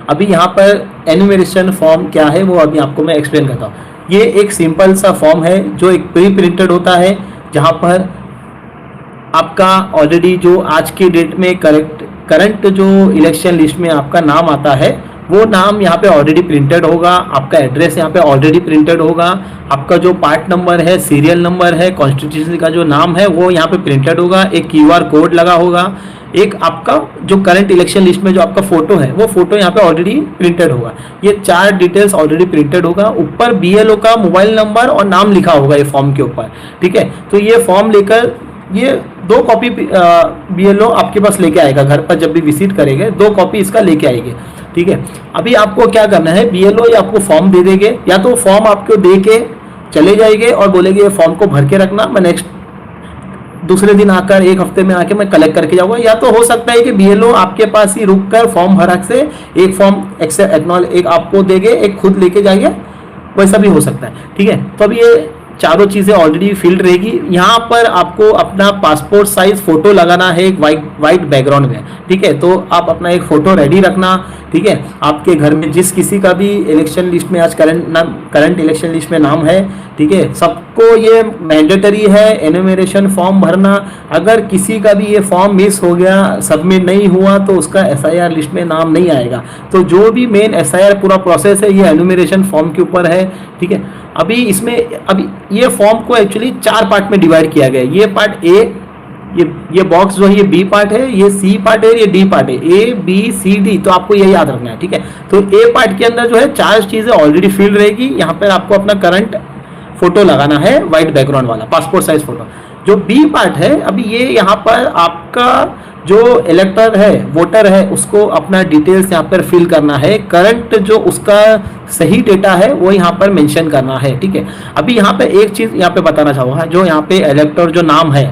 अभी यहाँ पर एनुमरेशन फॉर्म क्या है वो अभी आपको मैं एक्सप्लेन करता हूँ। ये एक सिंपल सा फॉर्म है जो एक प्री प्रिंटेड होता है, जहाँ पर आपका ऑलरेडी जो आज की डेट में करंट जो इलेक्शन लिस्ट में आपका नाम आता है वो नाम यहाँ पे ऑलरेडी प्रिंटेड होगा, आपका एड्रेस यहाँ पे ऑलरेडी प्रिंटेड होगा, आपका जो पार्ट नंबर है, सीरियल नंबर है, कॉन्स्टिट्यूशन का जो नाम है वो यहाँ पे प्रिंटेड होगा, एक क्यूआर कोड लगा होगा, एक आपका जो करंट इलेक्शन लिस्ट में जो आपका फोटो है वो फोटो यहाँ पे ऑलरेडी प्रिंटेड होगा। ये 4 डिटेल्स ऑलरेडी प्रिंटेड होगा। ऊपर बीएलओ का मोबाइल नंबर और नाम लिखा होगा ये फॉर्म के ऊपर, ठीक है। तो ये फॉर्म लेकर ये 2 कॉपी बीएलओ आपके पास लेके आएगा घर पर, जब भी विजिट करेंगे 2 कॉपी इसका लेके आएंगे, ठीक है। अभी आपको क्या करना है, बीएलओ ये आपको फॉर्म दे देंगे, या तो फॉर्म आपको दे के चले जाएंगे और बोलेंगे ये फॉर्म को भर के रखना, मैं नेक्स्ट दूसरे दिन आकर 1 हफ्ते में आके मैं कलेक्ट करके जाऊंगा। या तो हो सकता है कि बीएलओ आपके पास ही रुक कर फॉर्म भरा से एक फॉर्म एक आपको देंगे, एक खुद लेके जाइए, वैसा भी हो सकता है, ठीक है। तो अभी ये चारों चीज़ें ऑलरेडी फिल्ड रहेगी। यहाँ पर आपको अपना पासपोर्ट साइज फोटो लगाना है एक वाइट बैकग्राउंड में, ठीक है। तो आप अपना एक फोटो रेडी रखना, ठीक है। आपके घर में जिस किसी का भी इलेक्शन लिस्ट में आज करंट इलेक्शन लिस्ट में नाम है, ठीक है, सबको ये मैंडेटरी है एनुमरेशन फॉर्म भरना। अगर किसी का भी ये फॉर्म मिस हो गया, सबमिट नहीं हुआ, तो उसका एसआईआर लिस्ट में नाम नहीं आएगा। तो जो भी मेन एसआईआर पूरा प्रोसेस है ये एनुमरेशन फॉर्म के ऊपर है, ठीक है। अभी ये फॉर्म को एक्चुअली 4 पार्ट में डिवाइड किया गया है। ये पार्ट ए, ये बॉक्स जो है ये बी पार्ट है, ये सी पार्ट है, ये डी पार्ट है, ए बी सी डी। तो आपको ये याद रखना है, ठीक है। तो ए पार्ट के अंदर जो है 4 चीजें ऑलरेडी फिल्ड रहेगी। यहाँ पर आपको अपना करंट फोटो लगाना है व्हाइट बैकग्राउंड वाला पासपोर्ट साइज फोटो। जो बी पार्ट है, अभी ये यहाँ पर आपका जो इलेक्टर है, वोटर है, उसको अपना डिटेल्स यहाँ पर फिल करना है। करंट जो उसका सही डेटा है वो यहाँ पर मेंशन करना है, ठीक है। अभी यहाँ पे एक चीज़ यहाँ पे बताना चाहूँगा, जो यहाँ पे इलेक्टर जो नाम है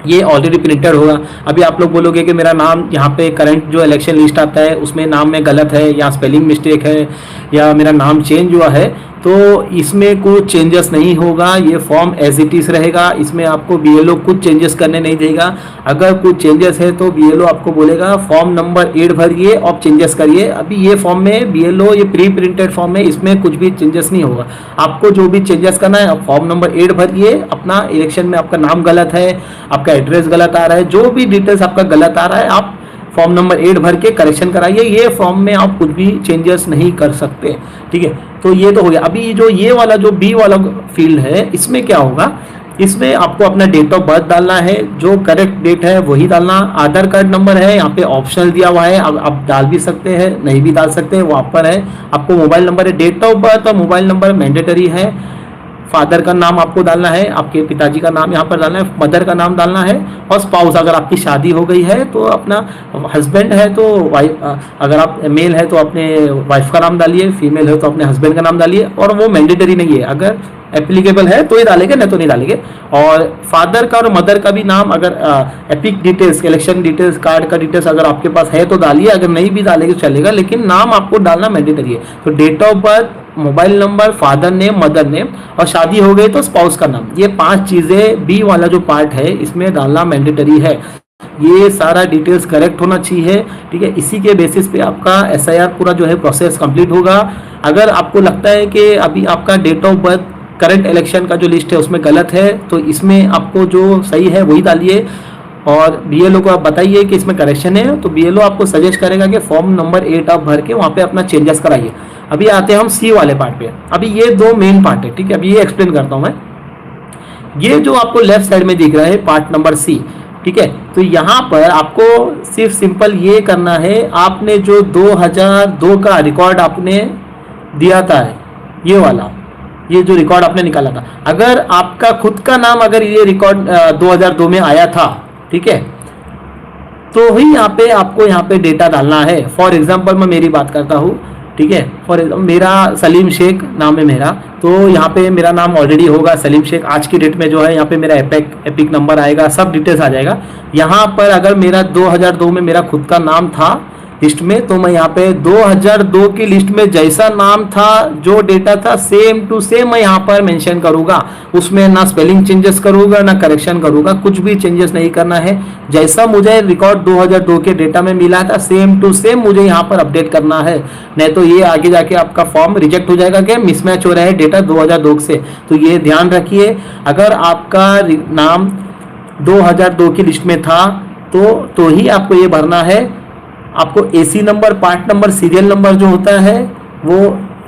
ये ऑलरेडी प्रिंटेड होगा। अभी आप लोग बोलोगे कि मेरा नाम यहाँ पे करंट जो इलेक्शन लिस्ट आता है उसमें नाम में गलत है, या स्पेलिंग मिस्टेक है, या मेरा नाम चेंज हुआ है, तो इसमें कुछ चेंजेस नहीं होगा। ये फॉर्म एज इट इज रहेगा। इसमें आपको बीएलओ कुछ चेंजेस करने नहीं देगा। अगर कुछ चेंजेस है तो बीएलओ आपको बोलेगा फॉर्म नंबर 8 भरिए और चेंजेस करिए। अभी ये फॉर्म में बीएलओ ये प्री प्रिंटेड फॉर्म है, इसमें कुछ भी चेंजेस नहीं होगा। आपको जो भी चेंजेस करना है, आप फॉर्म नंबर 8 भरिए। अपना इलेक्शन में आपका नाम गलत है, आपका एड्रेस गलत आ रहा है, जो भी डिटेल्स आपका गलत आ रहा है, आप फॉर्म नंबर 8 भर के करेक्शन कराइए। ये फॉर्म में आप कुछ भी चेंजेस नहीं कर सकते, ठीक है। तो ये तो हो गया। अभी जो ये वाला जो बी वाला फील्ड है, इसमें क्या होगा, इसमें आपको अपना डेट ऑफ बर्थ डालना है, जो करेक्ट डेट है वही डालना। आधार कार्ड नंबर है, यहाँ पे ऑप्शनल दिया हुआ है, अब आप डाल भी सकते हैं, नहीं भी डाल सकते हैं, वो आप पर है। आपको मोबाइल नंबर है, डेट ऑफ बर्थ और मोबाइल नंबर मैंडेटरी है। फादर का नाम आपको डालना है, आपके पिताजी का नाम यहाँ पर डालना है, मदर का नाम डालना है, और स्पाउस अगर आपकी शादी हो गई है तो अपना हस्बैंड है तो वाइफ, अगर आप मेल है तो अपने वाइफ का नाम डालिए, फीमेल है तो अपने हस्बैंड का नाम डालिए। और वो मैंडेटरी नहीं है, अगर एप्लीकेबल है तो ही डालेंगे, नहीं तो नहीं डालेंगे। और फादर का और मदर का भी नाम अगर epic details, election details, card का डिटेल्स अगर आपके पास है तो डालिए, अगर नहीं भी डालेंगे तो चलेगा, लेकिन नाम आपको डालना मैंडेटरी है। तो date of birth, mobile number, father name, mother name, और शादी हो गई तो स्पाउस का नाम। ये 5 चीजें बी वाला जो पार्ट है इसमें डालना मैंडेटरी है। ये सारा डिटेल्स करेक्ट होना चाहिए, ठीक है। इसी के बेसिस पे आपका एसआईआर पूरा जो है प्रोसेस कंप्लीट होगा। अगर आपको लगता है कि अभी आपका date of birth current election का जो लिस्ट है उसमें गलत है, तो इसमें आपको जो सही है वही डालिए, और बीएलओ को आप बताइए कि इसमें करेक्शन है, तो बीएलओ आपको सजेस्ट करेगा कि फॉर्म नंबर 8 आप भर के वहाँ पे अपना चेंजेस कराइए। अभी आते हैं हम सी वाले पार्ट पे। अभी ये 2 मेन पार्ट है, ठीक है। अभी ये एक्सप्लेन करता हूँ मैं। ये जो आपको लेफ्ट साइड में दिख रहा है पार्ट नंबर सी, ठीक है। तो यहाँ पर आपको सिर्फ सिंपल ये करना है, आपने जो 2002 का रिकॉर्ड आपने दिया था, ये वाला, ये जो रिकॉर्ड आपने निकाला था, अगर आपका खुद का नाम अगर ये रिकॉर्ड 2002 में आया था, ठीक है, तो ही यहाँ पे आपको यहाँ पे डेटा डालना है। फॉर एग्जांपल मैं मेरी बात करता हूँ, ठीक है। फॉर एग्जाम्पल मेरा सलीम शेख नाम है मेरा, तो यहाँ पे मेरा नाम ऑलरेडी होगा सलीम शेख। आज की डेट में जो है यहाँ पे मेरा एपिक नंबर आएगा, सब डिटेल्स आ जाएगा। यहाँ पर अगर मेरा 2002 में मेरा खुद का नाम था, लिस्ट में, तो मैं यहाँ पे 2002 की लिस्ट में जैसा नाम था, जो डेटा था, सेम टू सेम मैं यहाँ पर मेंशन करूँगा। उसमें ना स्पेलिंग चेंजेस करूँगा ना करेक्शन करूँगा, कुछ भी चेंजेस नहीं करना है। जैसा मुझे रिकॉर्ड 2002 के डेटा में मिला था सेम टू सेम मुझे यहाँ पर अपडेट करना है। नहीं तो ये आगे जाके आपका फॉर्म रिजेक्ट हो जाएगा कि मिसमैच हो रहा है डेटा 2002 से। तो ये ध्यान रखिए, अगर आपका नाम 2002 की लिस्ट में था तो ही आपको ये भरना है। आपको AC number, part number, serial number जो होता है वो,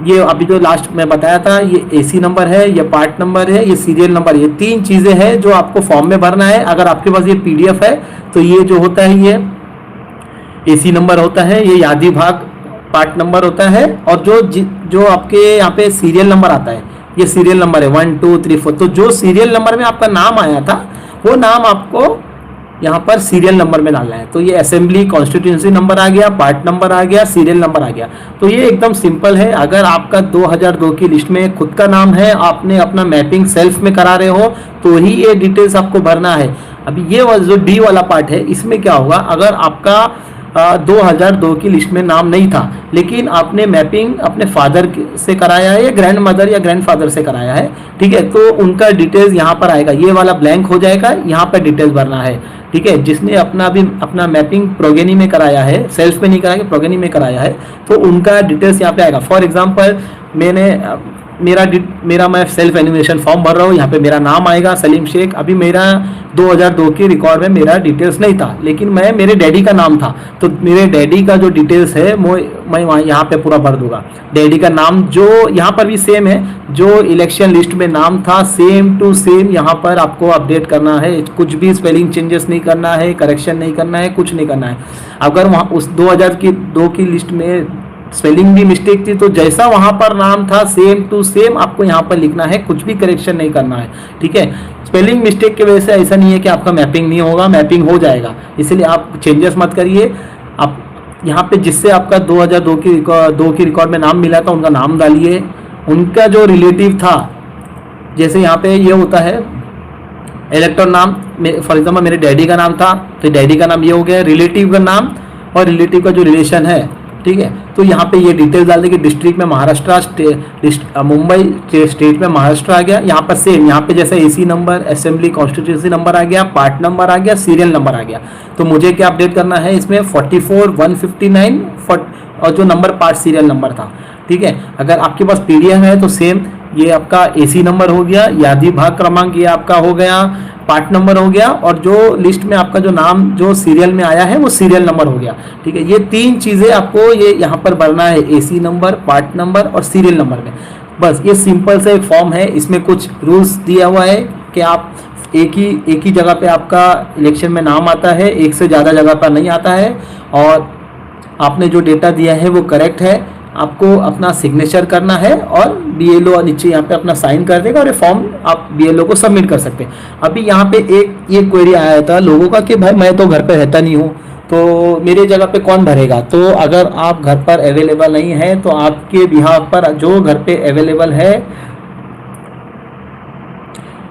ये अभी जो लास्ट में बताया था, ये एसी नंबर है, ये पार्ट नंबर है, ये सीरियल नंबर, ये 3 चीज़ें हैं जो आपको फॉर्म में भरना है। अगर आपके पास ये पीडीएफ है तो ये जो होता है ये एसी नंबर होता है, ये यादी भाग पार्ट नंबर होता है, और जो आपके यहाँ पे सीरियल नंबर आता है ये सीरियल नंबर है 1 2 3 4। तो जो सीरियल नंबर में आपका नाम आया था वो नाम आपको यहाँ पर सीरियल नंबर में डालना है। तो ये असेंबली कॉन्स्टिट्यूंसी नंबर आ गया, पार्ट नंबर आ गया, सीरियल नंबर आ गया। तो ये एकदम सिंपल है। अगर आपका 2002 की लिस्ट में खुद का नाम है, आपने अपना मैपिंग सेल्फ में करा रहे हो, तो ही ये डिटेल्स आपको भरना है। अभी ये जो डी वाला पार्ट है, इसमें क्या होगा, अगर आपका 2002 की लिस्ट में नाम नहीं था लेकिन आपने मैपिंग अपने फादर से कराया है या ग्रैंड मदर या ग्रैंड फादर से कराया है, ठीक है, तो उनका डिटेल्स यहाँ पर आएगा, ये वाला ब्लैंक हो जाएगा, यहाँ पर डिटेल्स भरना है, ठीक है। जिसने अपना मैपिंग प्रोगेनी में कराया है, सेल्फ में नहीं कराया, प्रोगेनी में कराया है, तो उनका डिटेल्स यहाँ पे आएगा। फॉर एग्जाम्पल मेरा मैं सेल्फ एनिमेशन फॉर्म भर रहा हूँ, यहाँ पे मेरा नाम आएगा सलीम शेख। अभी मेरा 2002 की रिकॉर्ड में मेरा डिटेल्स नहीं था, लेकिन मेरे डैडी का नाम था, तो मेरे डैडी का जो डिटेल्स है मैं वहाँ यहाँ पे पूरा भर दूंगा। डैडी का नाम जो यहाँ पर भी सेम है, जो इलेक्शन लिस्ट में नाम था सेम टू सेम यहाँ पर आपको अपडेट करना है। कुछ भी स्पेलिंग चेंजेस नहीं करना है, करेक्शन नहीं करना है, कुछ नहीं करना है। अगर वहाँ उस 2002 की लिस्ट में स्पेलिंग भी मिस्टेक थी तो जैसा वहां पर नाम था सेम टू सेम आपको यहाँ पर लिखना है, कुछ भी करेक्शन नहीं करना है, ठीक है। स्पेलिंग मिस्टेक की वजह से ऐसा नहीं है कि आपका मैपिंग नहीं होगा, मैपिंग हो जाएगा, इसलिए आप चेंजेस मत करिए। आप यहाँ पे जिससे आपका 2002 की रिकॉर्ड में नाम मिला था उनका नाम डालिए, उनका जो रिलेटिव था, जैसे यहाँ पे ये होता है इलेक्टर नाम, फॉर एग्जाम्पल मेरे डैडी का नाम था तो डैडी का नाम ये हो गया, रिलेटिव का नाम और रिलेटिव का जो रिलेशन है, ठीक है। तो यहाँ पे ये डिटेल्स डाल देंगे, डिस्ट्रिक्ट में महाराष्ट्र, मुंबई स्टेट में महाराष्ट्र आ गया। यहाँ पर सेम, यहाँ पे जैसे AC number, assembly constituency number आ गया, पार्ट नंबर आ गया, सीरियल नंबर आ गया। तो मुझे क्या अपडेट करना है इसमें 44 159 और जो नंबर पार्ट सीरियल नंबर था, ठीक है। अगर आपके पास पीडीएफ है तो सेम ये आपका एसी नंबर हो गया, यादी भाग क्रमांक ये आपका हो गया, पार्ट नंबर हो गया, और जो लिस्ट में आपका जो नाम जो सीरियल में आया है वो सीरियल नंबर हो गया, ठीक है। ये 3 चीज़ें आपको ये यहाँ पर भरना है, एसी नंबर, पार्ट नंबर और सीरियल नंबर में। बस ये सिंपल से एक फॉर्म है, इसमें कुछ रूल्स दिया हुआ है कि आप एक ही जगह पे आपका इलेक्शन में नाम आता है, एक से ज़्यादा जगह पर नहीं आता है, और आपने जो डेटा दिया है वो करेक्ट है। आपको अपना सिग्नेचर करना है और बीएलओ नीचे यहाँ पे अपना साइन कर देगा और ये फॉर्म आप बीएलओ को सबमिट कर सकते हैं। अभी यहाँ पे एक ये क्वेरी आया था लोगों का कि भाई मैं तो घर पे रहता नहीं हूँ तो मेरे जगह पे कौन भरेगा। तो अगर आप घर पर अवेलेबल नहीं है तो आपके बिहाफ पर जो घर पे अवेलेबल है,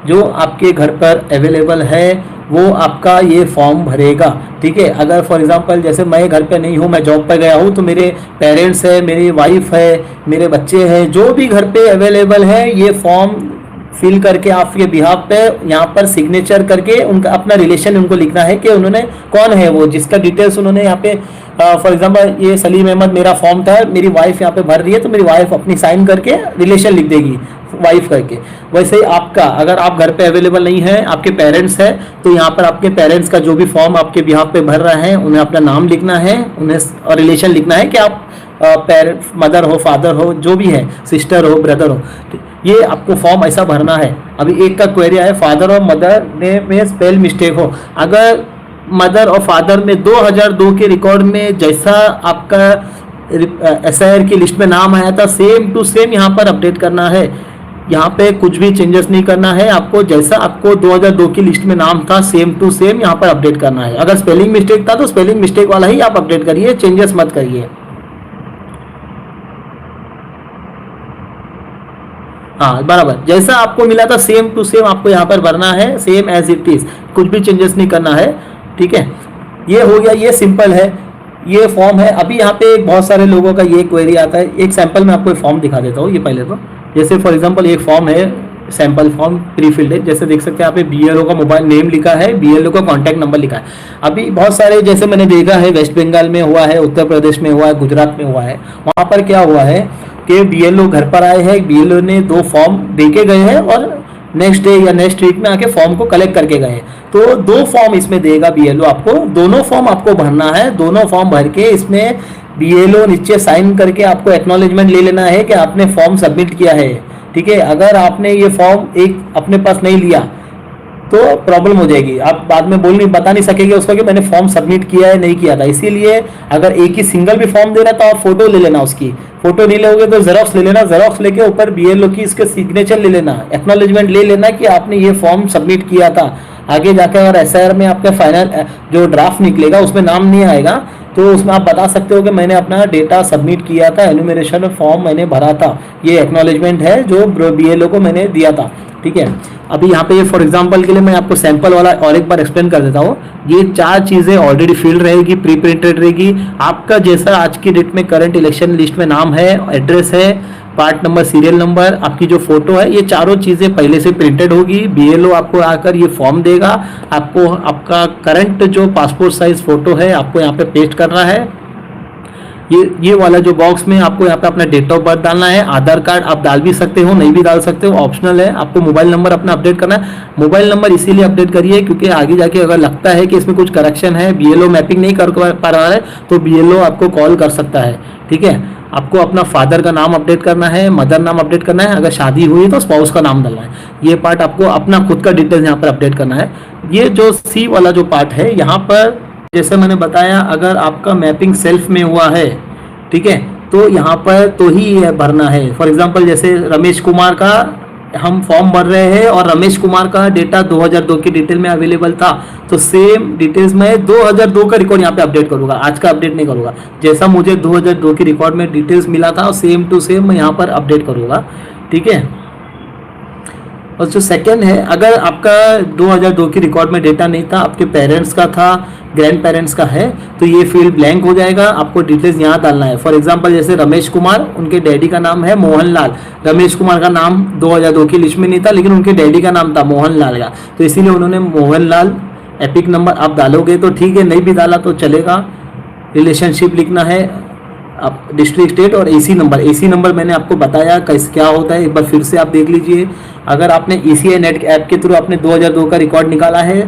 जो आपके घर पर अवेलेबल है वो आपका ये फॉर्म भरेगा, ठीक है। अगर फॉर एग्जांपल जैसे मैं घर पे नहीं हूँ, मैं जॉब पर गया हूँ, तो मेरे पेरेंट्स है, मेरी वाइफ है, मेरे बच्चे हैं, जो भी घर पे अवेलेबल है, ये फॉर्म फिल करके आपके बिहाफ पे यहाँ पर सिग्नेचर करके उनका अपना रिलेशन उनको लिखना है कि उन्होंने कौन है वो, जिसका डिटेल्स उन्होंने यहाँ पे फॉर एग्जांपल ये सलीम अहमद मेरा फॉर्म था, मेरी वाइफ यहाँ पे भर रही है तो मेरी वाइफ अपनी साइन करके रिलेशन लिख देगी वाइफ करके। वैसे ही आपका अगर आप घर पे अवेलेबल नहीं है, आपके पेरेंट्स है, तो यहाँ पर आपके पेरेंट्स का जो भी फॉर्म आपके बिहाफ पे भर रहा है उन्हें अपना नाम लिखना है, उन्हें और रिलेशन लिखना है कि आप पेरेंट्स, मदर हो, फादर हो, जो भी है, सिस्टर हो, ब्रदर हो, ये आपको फॉर्म ऐसा भरना है। अभी एक का क्वेरी है फादर और मदर में स्पेल मिस्टेक हो, अगर मदर और फादर में 2002 के रिकॉर्ड में जैसा आपका एसआईआर की लिस्ट में नाम आया था सेम टू सेम यहाँ पर अपडेट करना है। यहाँ पे कुछ भी चेंजेस नहीं करना है आपको, जैसा आपको 2002 की लिस्ट में नाम था सेम टू सेम यहाँ पर अपडेट करना है। अगर स्पेलिंग मिस्टेक था तो स्पेलिंग मिस्टेक वाला ही आप अपडेट करिए, चेंजेस मत करिए। हाँ बराबर, जैसा आपको मिला था सेम टू सेम आपको यहाँ पर भरना है, सेम एज इट इज, कुछ भी चेंजेस नहीं करना है, ठीक है। ये हो गया, ये सिंपल है। ये फॉर्म है। अभी यहाँ पे बहुत सारे लोगों का ये क्वेरी आता है, एक सैंपल मैं आपको एक फॉर्म दिखा देता हूँ। ये पहले तो जैसे फॉर एग्जांपल एक फॉर्म है, सैंपल फॉर्म प्री फिल्ड है, जैसे देख सकते हैं यहाँ पे BLO का मोबाइल नेम लिखा है, BLO का कॉन्टैक्ट नंबर लिखा है। अभी बहुत सारे जैसे मैंने देखा है वेस्ट बंगाल में हुआ है, उत्तर प्रदेश में हुआ है, गुजरात में हुआ है, वहाँ पर क्या हुआ है कि BLO घर पर आए हैं, BLO ने 2 फॉर्म दे के गए हैं और नेक्स्ट डे या नेक्स्ट वीक में आके फॉर्म को कलेक्ट करके गए। तो 2 फॉर्म इसमें देगा BLO आपको, दोनों फॉर्म आपको भरना है। दोनों फॉर्म भर के इसमें BLO नीचे साइन करके आपको एक्नॉलेजमेंट ले लेना है कि आपने फॉर्म सबमिट किया है। ठीक है, अगर आपने ये फॉर्म एक अपने पास नहीं लिया तो प्रॉब्लम हो जाएगी, आप बाद में बता नहीं सकेंगे उसको कि मैंने फॉर्म सबमिट किया है नहीं किया था। इसीलिए अगर एक ही सिंगल भी फॉर्म दे रहा है तो आप फोटो ले लेना, उसकी फोटो नहीं लोगे तो जेरोक्स ले लेना, जेरोक्स लेके ऊपर BLO की इसके सिग्नेचर ले लेना, एक्नॉलेजमेंट ले लेना कि आपने ये फॉर्म सबमिट किया था। आगे जाकर अगर SIR में आपका फाइनल जो ड्राफ्ट निकलेगा उसमें नाम नहीं आएगा तो उसमें आप बता सकते हो कि मैंने अपना डेटा सबमिट किया था, एनुमरेशन फॉर्म मैंने भरा था, ये एक्नॉलेजमेंट है जो BLO को मैंने दिया था। ठीक है, अभी यहाँ पे फॉर एग्जांपल के लिए मैं आपको सैंपल वाला और एक बार एक्सप्लेन कर देता हूँ। ये 4 चीज़ें ऑलरेडी फिल्ड रहेगी, प्री प्रिंटेड रहेगी। आपका जैसा आज की डेट में करंट इलेक्शन लिस्ट में नाम है, एड्रेस है, पार्ट नंबर, सीरियल नंबर, आपकी जो फोटो है, ये चारों चीज़ें पहले से प्रिंटेड होगी। BLO आपको आकर ये फॉर्म देगा, आपको आपका करंट जो पासपोर्ट साइज फोटो है आपको यहाँ पे पेस्ट करना है। ये वाला जो बॉक्स में आपको यहाँ पे अपना डेट ऑफ बर्थ डालना है, आधार कार्ड आप डाल भी सकते हो, नहीं भी डाल सकते हो, ऑप्शनल है। आपको मोबाइल नंबर अपना अपडेट करना है। मोबाइल नंबर इसीलिए अपडेट करिए क्योंकि आगे जाके अगर लगता है कि इसमें कुछ करेक्शन है, BLO मैपिंग नहीं कर पा रहा है तो BLO आपको कॉल कर सकता है। ठीक है, आपको अपना फादर का नाम अपडेट करना है, मदर नाम अपडेट करना है, अगर शादी हुई तो स्पाउस का नाम डालना है। ये पार्ट आपको अपना खुद का डिटेल्स यहाँ पर अपडेट करना है। ये जो C वाला जो पार्ट है यहाँ पर जैसे मैंने बताया, अगर आपका मैपिंग सेल्फ में हुआ है, ठीक है, तो यहाँ पर तो ही ये भरना है। फॉर एग्जांपल जैसे रमेश कुमार का हम फॉर्म भर रहे हैं और रमेश कुमार का डेटा 2002 की डिटेल में अवेलेबल था, तो सेम डिटेल्स में 2002 का रिकॉर्ड यहाँ पे अपडेट करूंगा, आज का अपडेट नहीं करूंगा। जैसा मुझे 2002 की रिकॉर्ड में डिटेल्स मिला था सेम टू सेम मैं यहाँ पर अपडेट करूंगा। ठीक है, और जो सेकंड है, अगर आपका 2002 की रिकॉर्ड में डेटा नहीं था, आपके पेरेंट्स का था, ग्रैंड पेरेंट्स का है, तो ये फील्ड ब्लैंक हो जाएगा। आपको डिटेल्स यहाँ डालना है। फॉर एग्जांपल जैसे रमेश कुमार, उनके डैडी का नाम है मोहनलाल, रमेश कुमार का नाम 2002 की लिस्ट में नहीं था लेकिन उनके डैडी का नाम था मोहनलाल का, तो इसीलिए उन्होंने मोहनलाल। एपिक नंबर आप डालोगे तो ठीक है, नहीं भी डाला तो चलेगा। रिलेशनशिप लिखना है, आप डिस्ट्रिक्ट, स्टेट और AC नंबर। AC नंबर मैंने आपको बताया कैसे क्या होता है, एक बार फिर से आप देख लीजिए। अगर आपने ECI नेट ऐप के थ्रू आपने 2002 का रिकॉर्ड निकाला है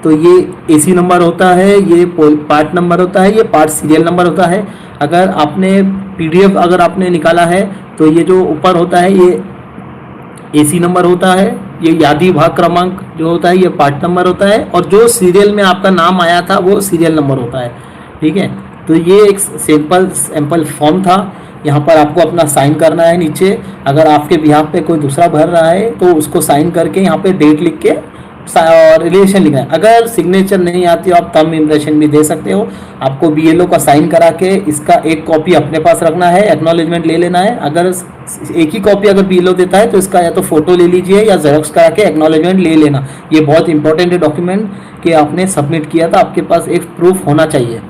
तो ये AC नंबर होता है, ये पार्ट नंबर होता है, ये पार्ट सीरियल नंबर होता है। अगर आपने PDF अगर आपने निकाला है तो ये जो ऊपर होता है ये AC नंबर होता है, ये यादी भाग क्रमांक जो होता है ये पार्ट नंबर होता है, और जो सीरियल में आपका नाम आया था वो सीरियल नंबर होता है। ठीक है, तो ये एक सैंपल फॉर्म था। यहाँ पर आपको अपना साइन करना है नीचे। अगर आपके बिहाफ पे कोई दूसरा भर रहा है तो उसको साइन करके यहाँ पे डेट लिख के और रिलेशन लिखना है। अगर सिग्नेचर नहीं आती हो आप थंब इम्प्रेशन भी दे सकते हो। आपको BLO का साइन करा के इसका एक कॉपी अपने पास रखना है, एक्नॉलेजमेंट ले लेना है। अगर एक ही कॉपी अगर BLO देता है तो इसका या तो फोटो ले लीजिए या जेरोक्स करा के एक्नॉलेजमेंट ले लेना। ये बहुत इंपॉर्टेंट है डॉक्यूमेंट कि आपने सबमिट किया था, आपके पास एक प्रूफ होना चाहिए।